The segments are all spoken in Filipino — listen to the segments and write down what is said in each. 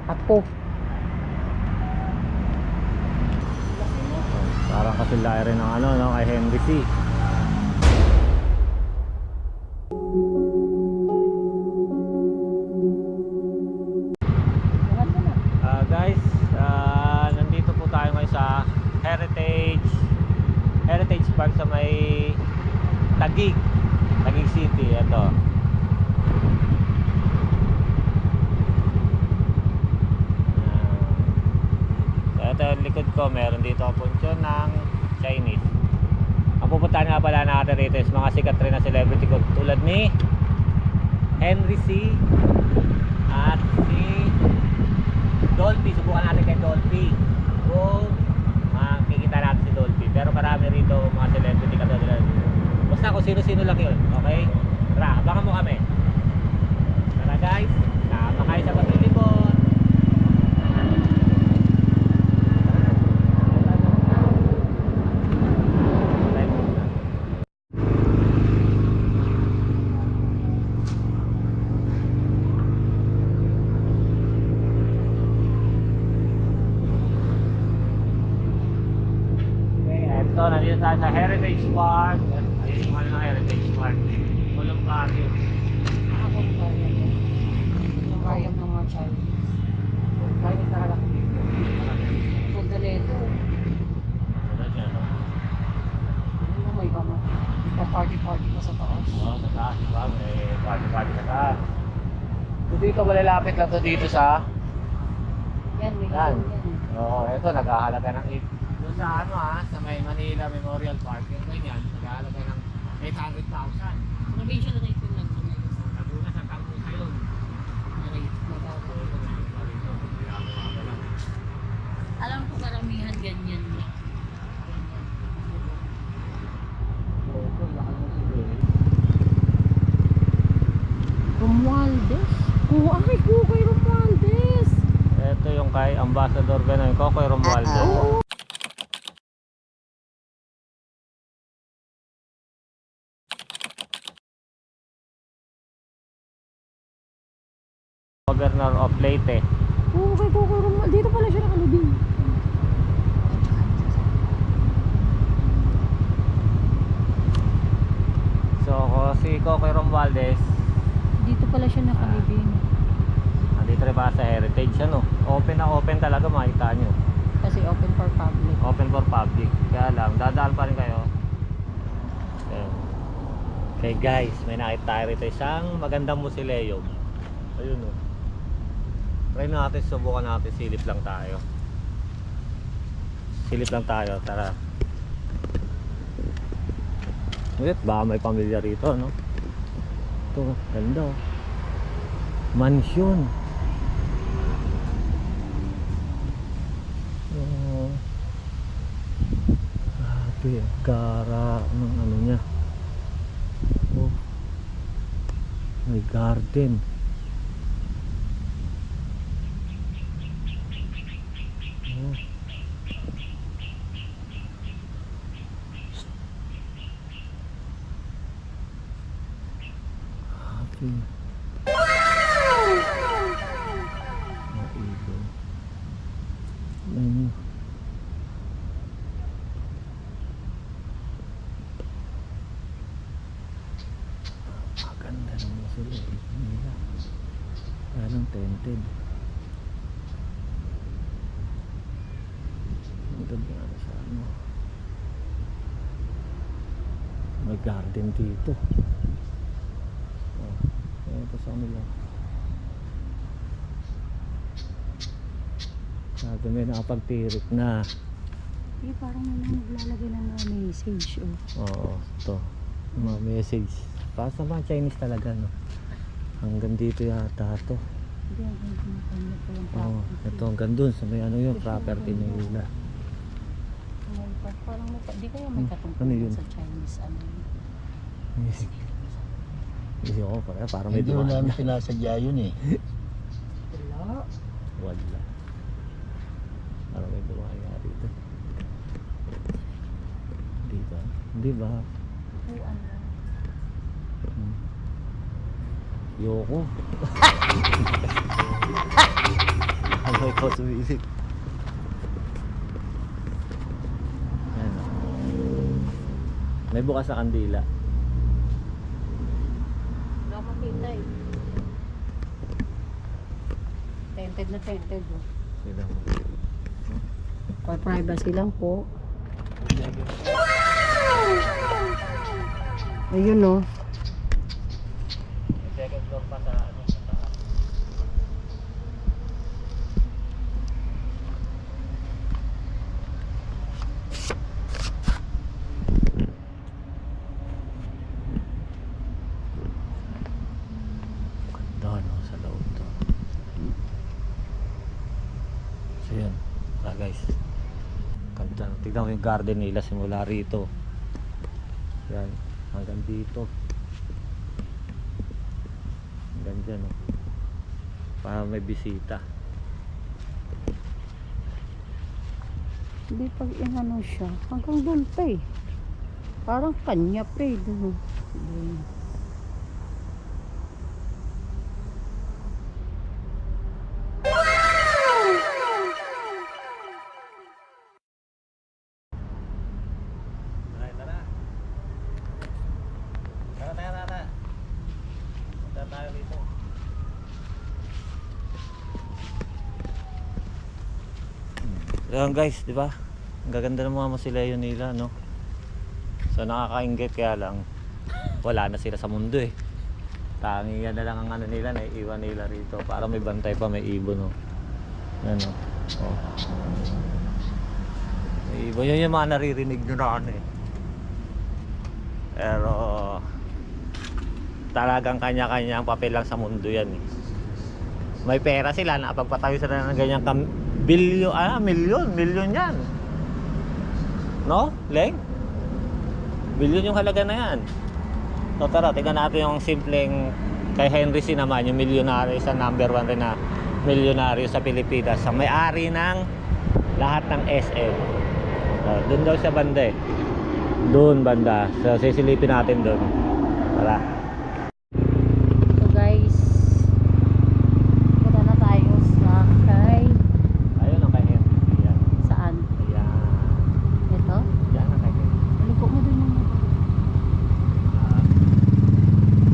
Apo. Parang kasilay rin ng ano, no, kay Henry C. Guys, nandito po tayo ngayon sa Heritage Park sa may Taguig City. Ito. So ito yung likod ko, meron dito ang punsyon ng Chinese. Ang pupuntahan nga pala natin rito is mga sikat rin na celebrity ko tulad ni Henry C at si Dolphy. Subukan natin kay Dolphy kung makikita natin si Dolphy. Pero marami rito mga celebrity katulad. Basta kung sino-sino lang yun. Okay? Tara, abangan mo kami. Tara guys, sama kayo sa paglilibot. So, nandito tayo sa Heritage Park. Ayun yung ano ng Heritage Park. Columbarium. Yung bayang ng mga Chinese. Bayang talaga. Punta nito. Wala siya, no? Ano may iba mo? Party-party mo sa taas. Oo, sa taas, diba? May party-party sa taas. So, dito malalapit lang to dito sa... Yan, may Yan. yan. Oo, ito naghahalaga ng... Doon sa ano sa may Manila Memorial Park, yung ganyan, naghahalaga ng 800,000. Provincial na ito lang sa ngayon. Naguna sa Tangka yun. Alam ko karamihan ganyan. Romualdez? Oo, ay ko kay Romualdez. Ito yung kay Ambassador Benoy Cocoy Romualdez. Governor of Leyte. Oo, kay Cocoy Romualdez. Dito pala siya nakalubing. So, si Cocoy Romualdez, Dito pala siya nakalibing. nandito rin pa sa Heritage, ano? Open na open talaga, makita nyo. Kasi open for public. Open for public. Kaya lang, dadaan pa rin kayo. Ayan. Okay guys, may nakita tayo rito isang magandang musileo. Ayun o. Try natin, subukan natin, silip lang tayo. Silip lang tayo, tara. Ulit, baka may pamilya rito, no? Ito, ganda o. Mansion. Grabe, gara ng ano niya. Oh, may garden. Oh. Grabe. Ano? Maganda naman sila nila. Parang tented. Maganda nga sa ano. May garden dito. Oh, ito sa kanila. Sabi may nakapagtirik na. Eh, parang naglalagay ng mga message. Oh. Oo, ito. Mga message. Para sa mga Chinese talaga, no? Hanggang dito yata ito. Hindi, hanggang dito pa yung Oo, property. ito hanggang dun sa may ano yun, property nila. Parang di kaya may Ano katungkulan yun? sa Chinese ano yun? Hindi ako pala, parang may Hindi mo dumaan namin na. sinasadya yun eh. Wala. Wala. Parang may dumaan nga dito. Hindi ba? Hindi ba? Upuan lang. Yoko. Ako sumisilip. Ayan o. May bukas na kandila. Wala akong makita eh. Tented na tented. Oh. Sila mo. For privacy lang po. Ayun oh. May second floor pa sa ano sa taas. Ganda no sa loob to. So yun. Guys. Ganda. Tignan mo yung garden nila simula rito. Yan. Hanggang dito. Hanggang dyan. Oh. Para may bisita. Hindi pag inano siya. Hanggang doon pa eh. Parang kanya pa eh. Doon. Tara. Tara. Punta tayo dito. Ayan guys, di ba? Ang gaganda ng mga masilayo nila, no? So nakakainggit kaya lang wala na sila sa mundo eh. Tangi yan na lang ang ano nila, naiiwan nila rito para may bantay pa, may ibon, no? Ano? Oh. May ibon, yun yung mga naririnig nyo na ano eh. Pero talagang kanya-kanya ang papel lang sa mundo yan eh. May pera sila, nakapagpatayo sila ng ganyang milyon yan. No? Leng? Bilyon yung halaga na yan. So tara, tingnan natin yung simpleng kay Henry C naman, yung milyonaryo, sa number 1 rin na milyonaryo sa Pilipinas, sa may-ari ng lahat ng SM. Doon daw siya banda eh. Doon banda. So sisilipin natin doon. Tara. So guys, punta na tayo sa kay... Ayun ang kay Henry. Yan. Saan? Ayan. Ito? Yan ang kay Henry. Maliko mo dun yung...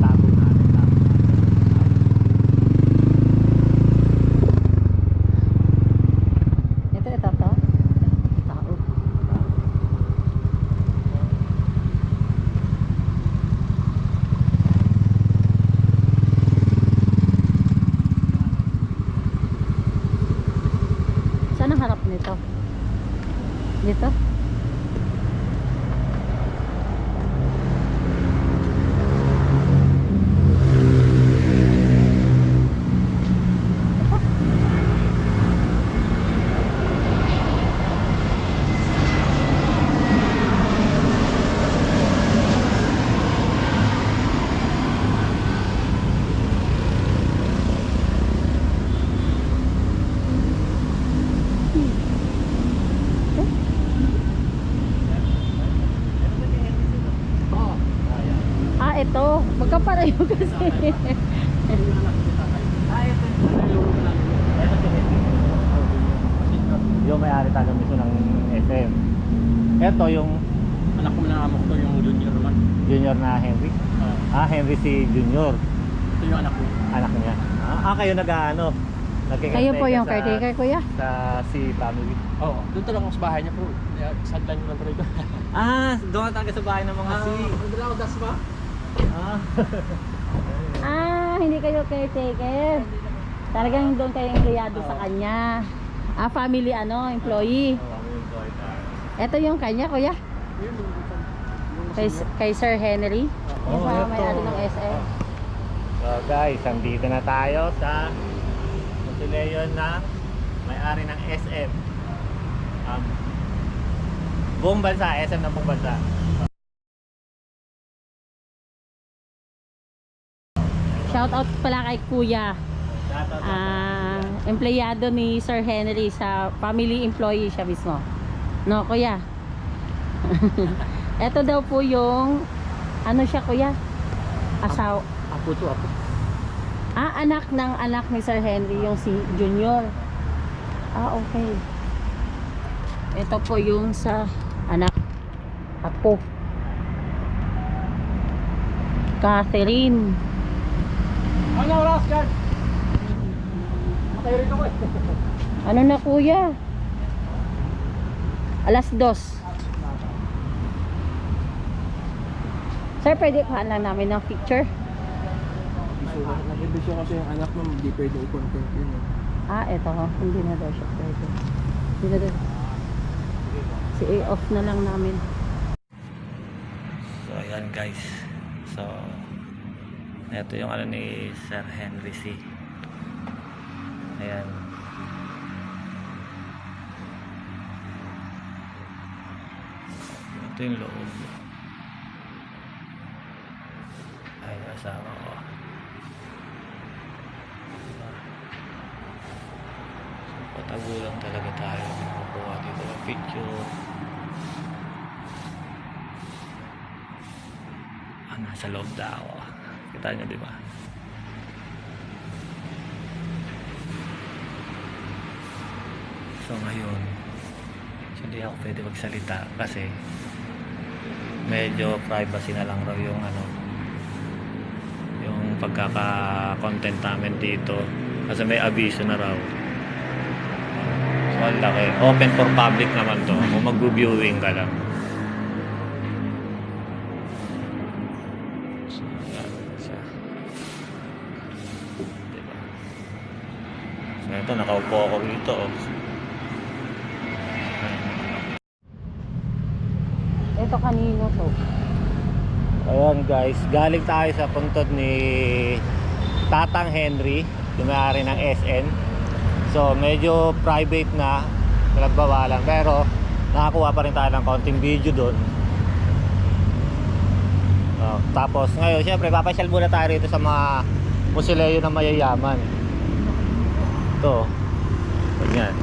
Tago natin. Ito to? Tao. Saan ang harap nito? Dito? Ah, ito. Magkapareho kasi. Yung may-ari taga mismo ng SM. Ito yung Anak ko na amo ko yung junior naman. junior na Henry. Henry C. Junior. Ito yung anak ko. Anak niya. Kayo nag-ano? Kayo po yung caretaker, kuya? Sa C family. Oo. Doon talaga ako sa bahay niya po. Sadlan nyo lang po rito. Doon ka talaga sa bahay ng mga C. Doon ako das ba? Hindi kayo caretaker. Talagang doon kayo empleyado sa kanya. Family employee. Ito yung kanya, kuya? Kay Sir Henry. Yung sa may-ari ng SM. So guys, andito na tayo sa Mausoleum ng may-ari ng SM. Buong bansa, SM ng buong bansa. Shout out pala kay kuya. Empleyado ni Sir Henry, sa family employee siya mismo. No, kuya? Ito daw po yung siya, kuya? Apo to, apo. Anak ng anak ni Sir Henry, yung si Junior. Ah, okay. Ito po yung sa anak. Apo. Catherine. Ano oras yan? Matay rito ko eh. Ano na kuya? Alas 2. Sir, pwede kuhaan lang namin ng picture? Nag-ibisyo kasi yung anak mo, hindi pwede i-content yun eh. Ah, eto. Hindi na daw siya pwede. Hindi na daw. Si off na lang namin. So ayan guys. So ito yung ano ni Sir Henry C. Ayan. Ito yung loob. Ay, asawa ko. So patago lang talaga tayo. Makukuha dito ng picture. Nasa loob na ako. Kita nyo, di ba? So ngayon, hindi ako pwede magsalita kasi medyo privacy na lang raw yung ano, yung pagkaka-content namin dito kasi may abiso na raw. So ang laki. Open for public naman to kung mag-viewing ka lang. Ito, nakaupo ako rito. Ito kanino to? Ayan guys, galing tayo sa puntod ni Tatang Henry, yung may-ari ng SN. So medyo private na, nagbawalan, pero nakakuha pa rin tayo ng konting video doon. Tapos ngayon, syempre papasyal muna tayo rito sa mga musileo na mayayaman. Ito, ganyan.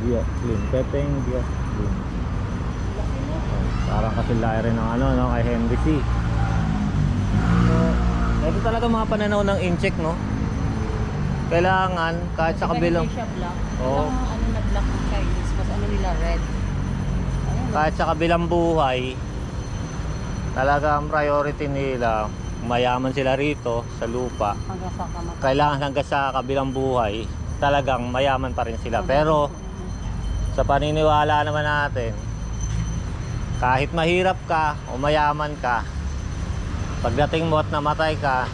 Dios Clean, Pepeng Dios Clean. Parang kasilay rin ng ano, no, kay Henry C. So, ito talaga mga pananaw ng incheck, no? Kailangan kahit sa kabilang, Hindi siya black. Oo. Ano na black ng Chinese, mas ano nila red. Ayun, kahit sa kabilang buhay, talagang priority nila, mayaman sila rito sa lupa. hanggang sa kamatay. Kailangan hanggang sa kabilang buhay, talagang mayaman pa rin sila. Pero sa paniniwala naman natin, kahit mahirap ka o mayaman ka, pagdating mo at namatay ka,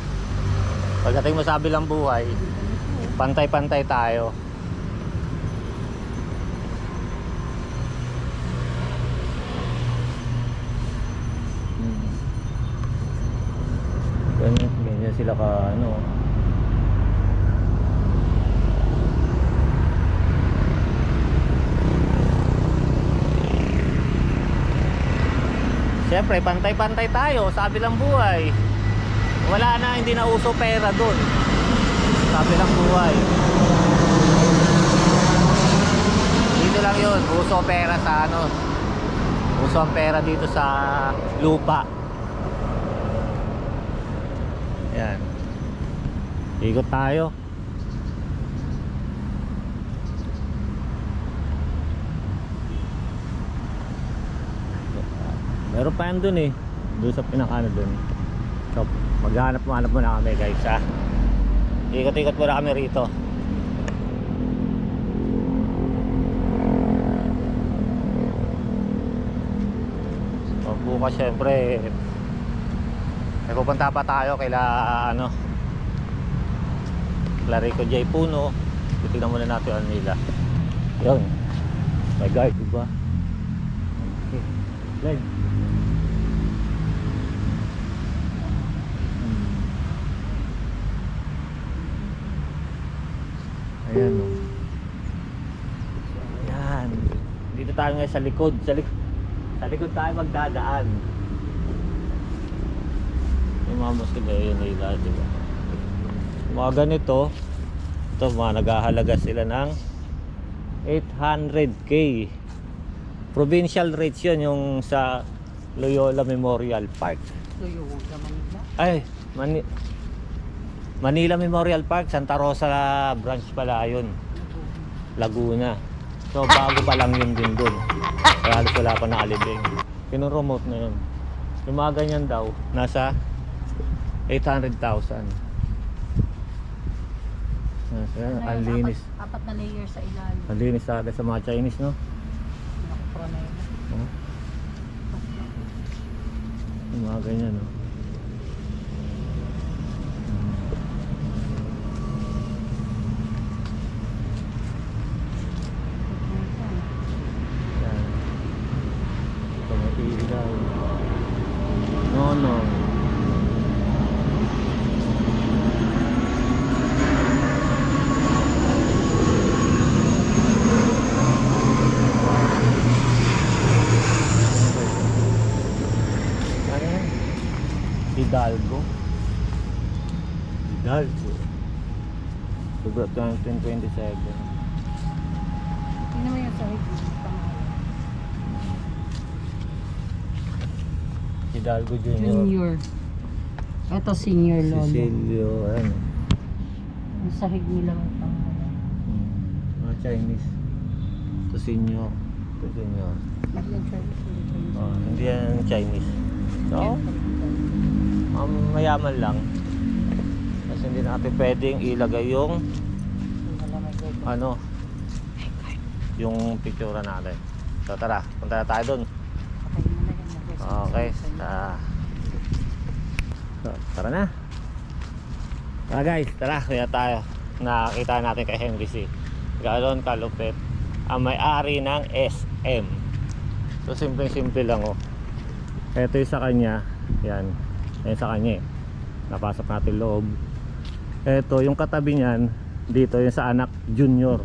pagdating mo sa kabilang buhay, pantay-pantay tayo. Ganyan sila ka ano. Siyempre, pantay-pantay tayo sa kabilang buhay. Wala na, hindi na uso pera doon sa kabilang buhay. Dito lang yun, uso pera sa ano, uso ang pera dito sa lupa. Yan, ikot tayo. Meron pa yan dun eh, doon sa pinakano dun. So maghanap muna kami guys ha. Ikot-ikot muna kami rito. So bukas syempre may pupunta pa tayo kaila ano, Clarico J. Puno. Titignan muna natin ano nila. Yun, my guys, diba? Okay, leg. Ayan o. Ayan. Dito tayo ngayon sa likod. Sa likod tayo magdadaan. Yung mga muskila yun nila, diba? Mga ganito, ito mga naghahalaga sila ng 800k. Provincial rates yun yung sa Loyola Memorial Park. Loyola, Manila. Ay, Manila Memorial Park, Santa Rosa branch pala yun. Laguna. So bago pa lang yun din dun. Kaya halos wala pa nakalibing. Pinopromote na yun. Yung mga ganyan daw, nasa 800,000. Ang linis. Apat na layer sa ilalim. Ang linis sa mga Chinese, no? Nakapura na yun. Oh. Yung mga ganyan, no? Yan. Ito may ilaw. No. Ano yan? Hidalgo. February 2027. Tingnan mo yung sahig. Hidalgo Junior. Junior. Ito senior lolo. Cecilio, ano? Yung sahig nila may pangalan. Mga Chinese. Ito senior. Ito junior. Hindi yan Chinese, hindi Chinese. Hindi yan Chinese. So, mayaman lang. Kasi hindi natin pwedeng ilagay yung ano, yung picture natin. So tara, punta na tayo dun. Okay. So, tara na. Tara guys, tara. Kaya tayo. Nakakita natin kay Henry C. Galon kalupit ang may-ari ng SM. So simple lang oh. Ito yung sa kanya. Yan. Yan sa kanya eh. Napasok natin loob. Ito yung katabi niyan. Dito yung sa anak Junior.